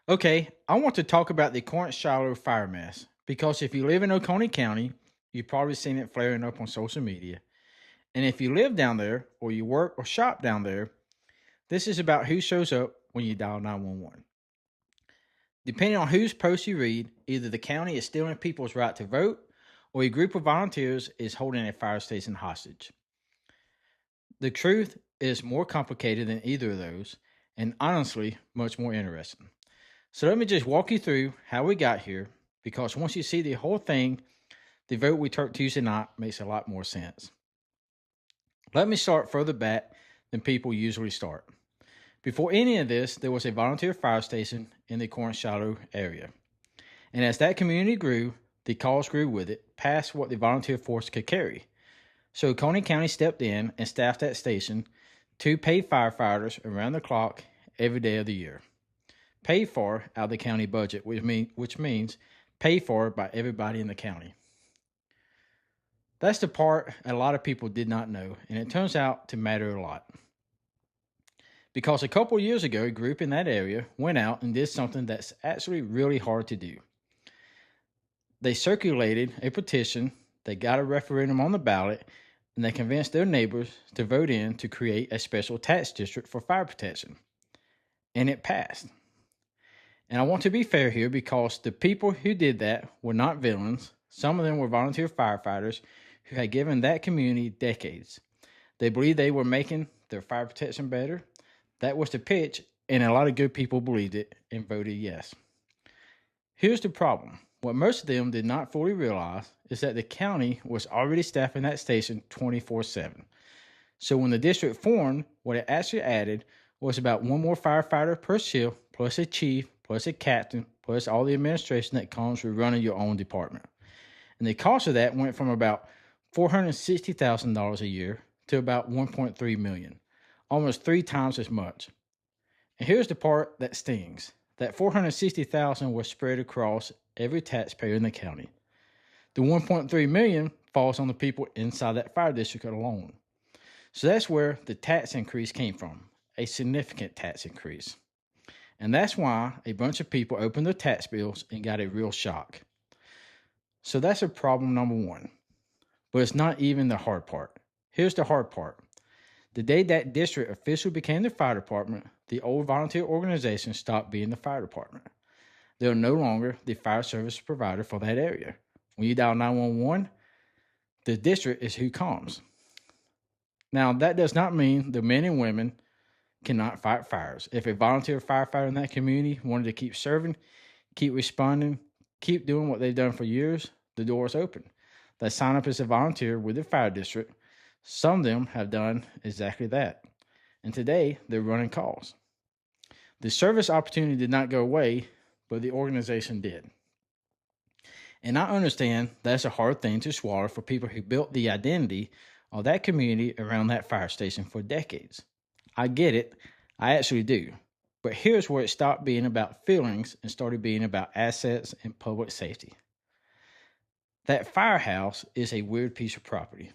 Okay, I want to talk about the Corinth-Shiloh fire mess because if you live in Oconee County, you've probably seen it flaring up on social media. And if you live down there or you work or shop down there, this is about who shows up when you dial 911. Depending on whose post you read, either the county is stealing people's right to vote or a group of volunteers is holding a fire station hostage. The truth is more complicated than either of those, and honestly, much more interesting. So let me just walk you through how we got here, because once you see the whole thing, the vote we took Tuesday night makes a lot more sense. Let me start further back than people usually start. Before any of this, there was a volunteer fire station in the Corinth-Shiloh area. And as that community grew, the calls grew with it, past what the volunteer force could carry. So Coney County stepped in and staffed that station, 2 paid firefighters around the clock every day of the year. Paid for out of the county budget, which means paid for by everybody in the county. That's the part a lot of people did not know, and it turns out to matter a lot. Because a couple years ago, a group in that area went out and did something that's actually really hard to do. They circulated a petition, they got a referendum on the ballot, and they convinced their neighbors to vote in to create a special tax district for fire protection. And it passed. And I want to be fair here because the people who did that were not villains. Some of them were volunteer firefighters who had given that community decades. They believed they were making their fire protection better. That was the pitch, and a lot of good people believed it and voted yes. Here's the problem. What most of them did not fully realize is that the county was already staffing that station 24/7. So when the district formed, what it actually added was about one more firefighter per shift, plus a chief, plus a captain, plus all the administration that comes with running your own department. And the cost of that went from about $460,000 a year to about $1.3 million, almost 3 times as much. And here's the part that stings. That $460,000 was spread across every taxpayer in the county. The $1.3 million falls on the people inside that fire district alone. So that's where the tax increase came from, a significant tax increase. And that's why a bunch of people opened their tax bills and got a real shock. So that's a problem number one. But it's not even the hard part. Here's the hard part. The day that district officially became the fire department, the old volunteer organization stopped being the fire department. They're no longer the fire service provider for that area. When you dial 911, the district is who comes. Now, that does not mean the men and women cannot fight fires. If a volunteer firefighter in that community wanted to keep serving, keep responding, keep doing what they've done for years, the door is open. They sign up as a volunteer with the fire district. Some of them have done exactly that. And today, they're running calls. The service opportunity did not go away, but the organization did. And I understand that's a hard thing to swallow for people who built the identity of that community around that fire station for decades. I get it. I actually do. But here's where it stopped being about feelings and started being about assets and public safety. That firehouse is a weird piece of property.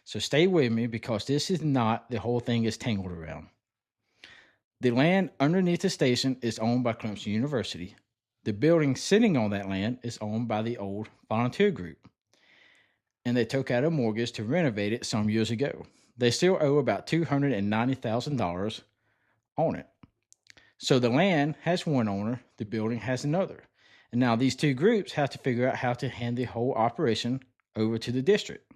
So stay with me because this is not the whole thing is tangled around. The land underneath the station is owned by Clemson University. The building sitting on that land is owned by the old volunteer group. And they took out a mortgage to renovate it some years ago. They still owe about $290,000 on it. So the land has one owner, the building has another. And now these two groups have to figure out how to hand the whole operation over to the district.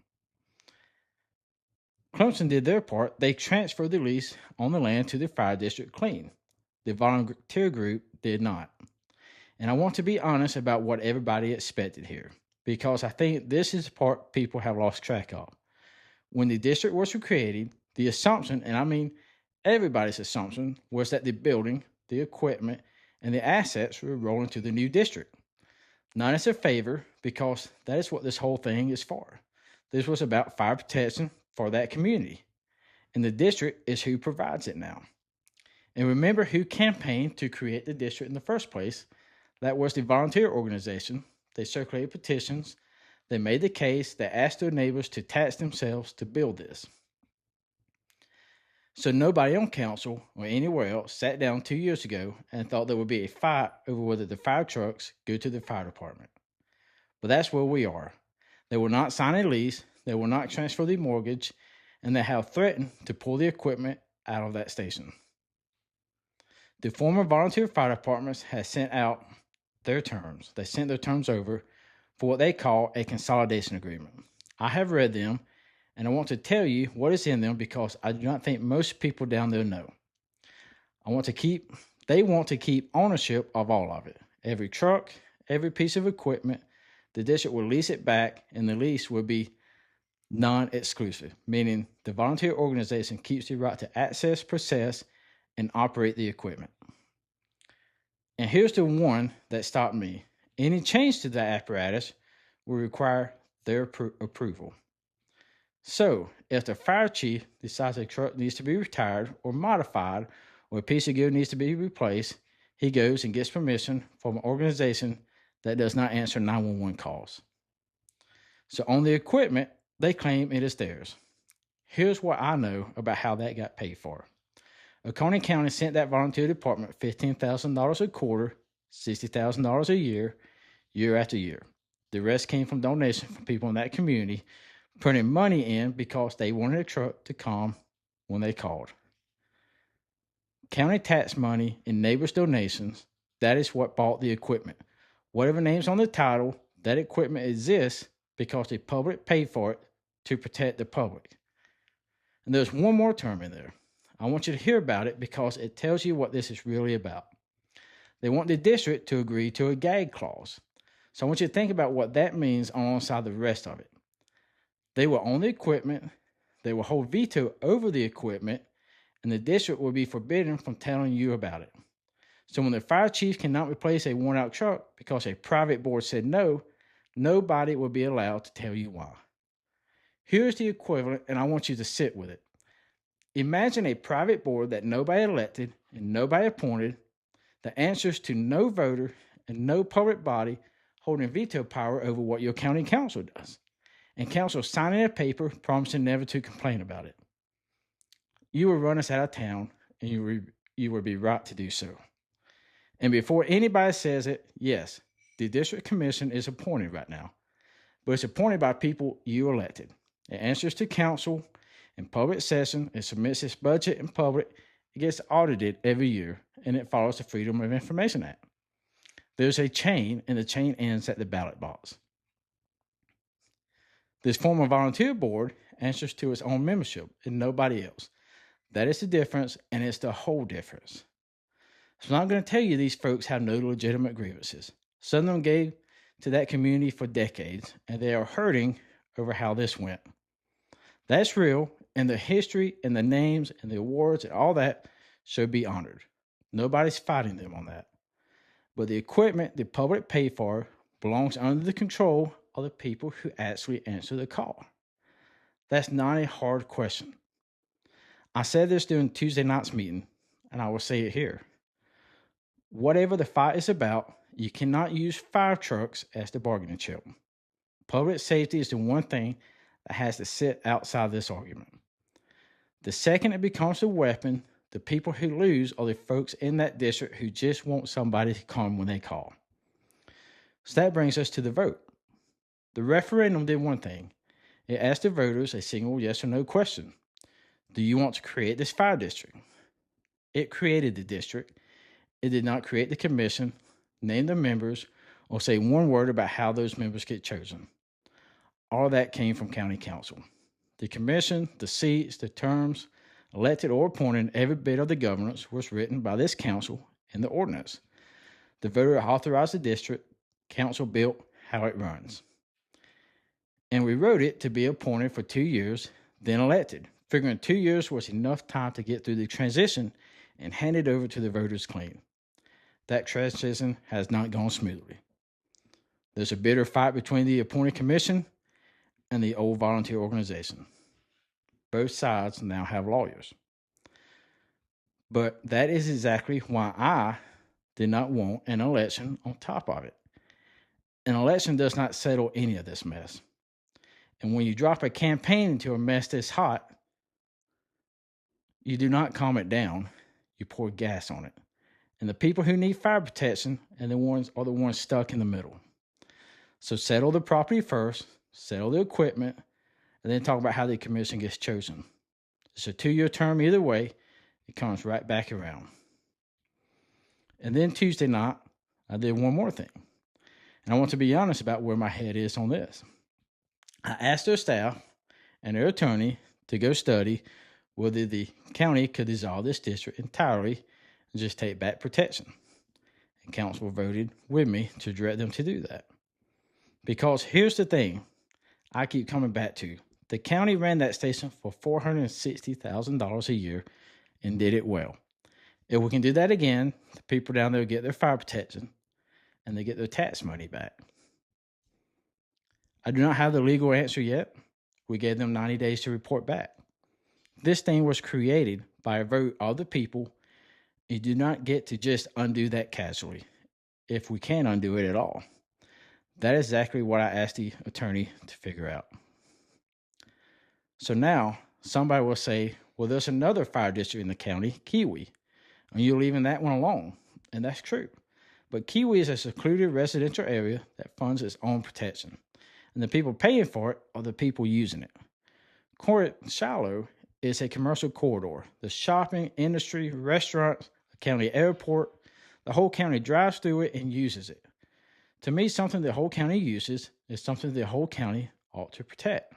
Clemson did their part. They transferred the lease on the land to the fire district clean. The volunteer group did not. And I want to be honest about what everybody expected here, because I think this is the part people have lost track of. When the district was created, the assumption, and I mean everybody's assumption, was that the building, the equipment, and the assets were rolling to the new district. Not as a favor, because that is what this whole thing is for. This was about fire protection for that community, and the district is who provides it now. And remember who campaigned to create the district in the first place. That was the volunteer organization. They circulated petitions. They made the case. They asked their neighbors to tax themselves to build this. So nobody on council or anywhere else sat down 2 years ago and thought there would be a fight over whether the fire trucks go to the fire department. But that's where we are. They will not sign a lease, they will not transfer the mortgage, and they have threatened to pull the equipment out of that station. The former volunteer fire departments have sent out their terms. They sent their terms over for what they call a consolidation agreement. I have read them, and I want to tell you what is in them because I do not think most people down there know. They want to keep ownership of all of it. Every truck, every piece of equipment, the district will lease it back, and the lease will be non-exclusive, meaning the volunteer organization keeps the right to access, process, and operate the equipment. And here's the one that stopped me. Any change to that apparatus will require their approval. So, if the fire chief decides a truck needs to be retired or modified or a piece of gear needs to be replaced, he goes and gets permission from an organization that does not answer 911 calls. So on the equipment, they claim it is theirs. Here's what I know about how that got paid for. Oconee County sent that volunteer department $15,000 a quarter, $60,000 a year, year after year. The rest came from donations from people in that community, putting money in because they wanted a truck to come when they called. County tax money and neighbors' donations, that is what bought the equipment. Whatever name's on the title, that equipment exists because the public paid for it to protect the public. And there's one more term in there. I want you to hear about it because it tells you what this is really about. They want the district to agree to a gag clause. So I want you to think about what that means alongside the rest of it. They will own the equipment, they will hold veto over the equipment, and the district will be forbidden from telling you about it. So when the fire chief cannot replace a worn-out truck because a private board said no, nobody will be allowed to tell you why. Here's the equivalent, and I want you to sit with it. Imagine a private board that nobody elected and nobody appointed, that answers to no voter and no public body holding veto power over what your county council does, and council signing a paper promising never to complain about it. You will run us out of town, and you will be right to do so. And before anybody says it, yes, the district commission is appointed right now, but it's appointed by people you elected. It answers to council in public session, it submits its budget in public, it gets audited every year, and it follows the Freedom of Information Act. There's a chain, and the chain ends at the ballot box. This former volunteer board answers to its own membership and nobody else. That is the difference, and it's the whole difference. So I'm not going to tell you these folks have no legitimate grievances. Some of them gave to that community for decades, and they are hurting over how this went. That's real, and the history and the names and the awards and all that should be honored. Nobody's fighting them on that. But the equipment the public paid for belongs under the control of the people who actually answer the call. That's not a hard question. I said this during Tuesday night's meeting, and I will say it here. Whatever the fight is about, you cannot use fire trucks as the bargaining chip. Public safety is the one thing that has to sit outside this argument. The second it becomes a weapon, the people who lose are the folks in that district who just want somebody to come when they call. So that brings us to the vote. The referendum did one thing. It asked the voters a single yes or no question. Do you want to create this fire district? It created the district. It did not create the commission, name the members, or say one word about how those members get chosen. All that came from county council. The commission, the seats, the terms, elected or appointed, every bit of the governance was written by this council in the ordinance. The voter authorized the district, council built how it runs. And we wrote it to be appointed for 2 years, then elected, figuring 2 years was enough time to get through the transition and hand it over to the voters clean. That transition has not gone smoothly. There's a bitter fight between the appointed commission and the old volunteer organization. Both sides now have lawyers. But that is exactly why I did not want an election on top of it. An election does not settle any of this mess. And when you drop a campaign into a mess this hot, you do not calm it down, you pour gas on it. And the people who need fire protection are the ones stuck in the middle. So settle the property first, settle the equipment, and then talk about how the commission gets chosen. It's a 2-year term either way. It comes right back around. And then Tuesday night, I did one more thing. And I want to be honest about where my head is on this. I asked their staff and their attorney to go study whether the county could dissolve this district entirely and just take back protection. And council voted with me to direct them to do that. Because here's the thing I keep coming back to. The county ran that station for $460,000 a year and did it well. If we can do that again, the people down there get their fire protection and they get their tax money back. I do not have the legal answer yet. We gave them 90 days to report back. This thing was created by a vote of the people. You do not get to just undo that casually, if we can undo it at all. That is exactly what I asked the attorney to figure out. So now somebody will say, well, there's another fire district in the county, Kiwi, and you're leaving that one alone. And that's true. But Kiwi is a secluded residential area that funds its own protection. And the people paying for it are the people using it. Corinth-Shiloh is a commercial corridor. The shopping, industry, restaurants, the county airport, the whole county drives through it and uses it. To me, something the whole county uses is something the whole county ought to protect.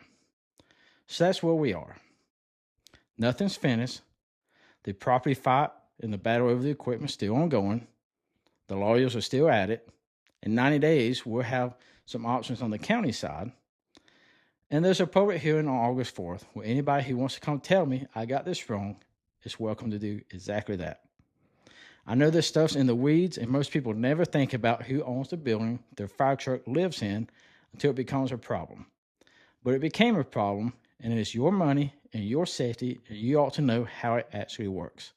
So that's where we are. Nothing's finished. The property fight and the battle over the equipment is still ongoing. The lawyers are still at it. In 90 days, we'll have some options on the county side. And there's a public hearing on August 4th where anybody who wants to come tell me I got this wrong is welcome to do exactly that. I know this stuff's in the weeds, and most people never think about who owns the building their fire truck lives in until it becomes a problem. But it became a problem, and it is your money and your safety, and you ought to know how it actually works.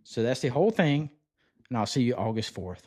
So that's the whole thing, and I'll see you August 4th.